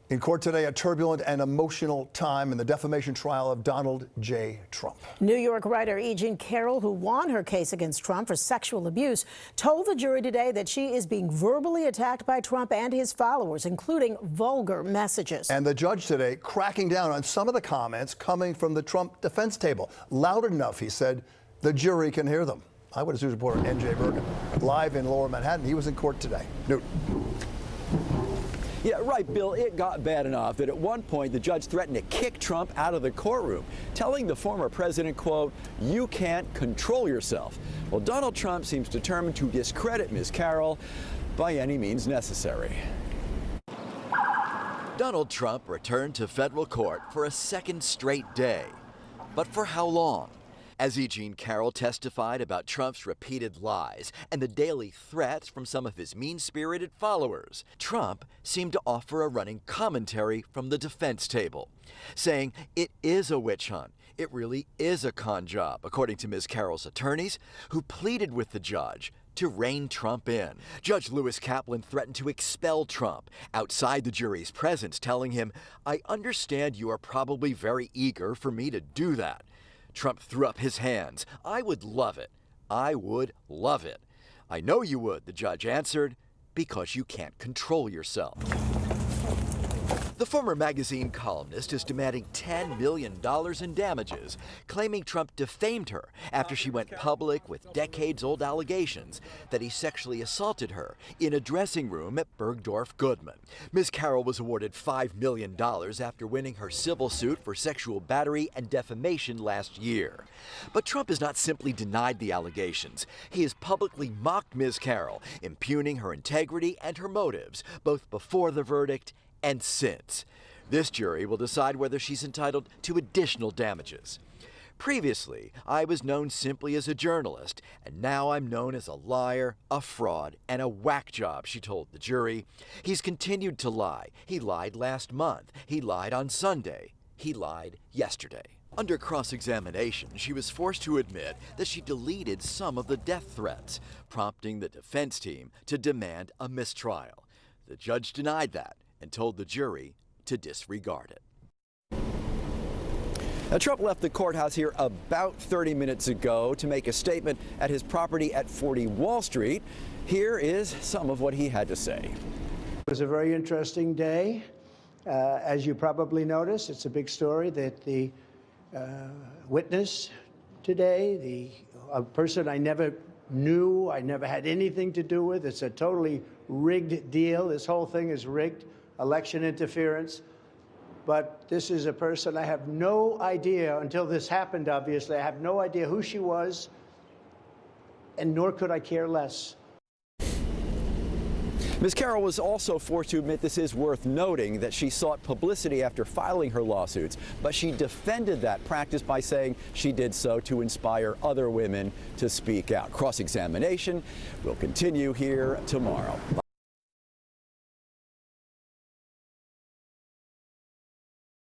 In court today, a turbulent and emotional time in the defamation trial of Donald J. Trump. New York writer Carroll, who won her case against Trump for sexual abuse, told the jury today that she is being verbally attacked by Trump and his followers, including vulgar messages. And the judge today cracking down on some of the comments coming from the Trump defense table. Loud enough, he said, the jury can hear them. Eyewitness News reporter N.J. Burkett, live in Lower Manhattan. He was in court today. Newton. Yeah, right, Bill. It got bad enough that at one point the judge threatened to kick Trump out of the courtroom, telling the former president, quote, "You can't control yourself." Well, Donald Trump seems determined to discredit Ms. Carroll by any means necessary. Donald Trump returned to federal court for a second straight day. But for how long? As Carroll testified about Trump's repeated lies and the daily threats from some of his mean-spirited followers, Trump seemed to offer a running commentary from the defense table, saying it is a witch hunt. It really is a con job, according to Ms. Carroll's attorneys, who pleaded with the judge to rein Trump in. Judge Lewis Kaplan threatened to expel Trump outside the jury's presence, telling him, "I understand you are probably very eager for me to do that." Trump threw up his hands. "I would love it. I would love it." "I know you would," the judge answered, "because you can't control yourself." The former magazine columnist is demanding $10 million in damages, claiming Trump defamed her after she went public with decades-old allegations that he sexually assaulted her in a dressing room at Bergdorf Goodman. Ms. Carroll was awarded $5 million after winning her civil suit for sexual battery and defamation last year. But Trump has not simply denied the allegations. He has publicly mocked Ms. Carroll, impugning her integrity and her motives, both before the verdict and since. This jury will decide whether she's entitled to additional damages. Previously, I was known simply as a journalist, and now I'm known as a liar, a fraud, and a whack job, she told the jury. He's continued to lie. He lied last month. He lied on Sunday. He lied yesterday. Under cross-examination, she was forced to admit that she deleted some of the death threats, prompting the defense team to demand a mistrial. The judge denied that and told the jury to disregard it. Now, Trump left the courthouse here about 30 minutes ago to make a statement at his property at 40 Wall Street. Here is some of what he had to say. It was a very interesting day. As you probably noticed, it's a big story that the witness today, a person I never knew, I never had anything to do with. It's a totally rigged deal. This whole thing is rigged. Election interference. But this is a person I have no idea, until this happened, obviously, I have no idea who she was, and nor could I care less. Ms. Carroll was also forced to admit, this is worth noting, that she sought publicity after filing her lawsuits, but she defended that practice by saying she did so to inspire other women to speak out. Cross-examination will continue here tomorrow.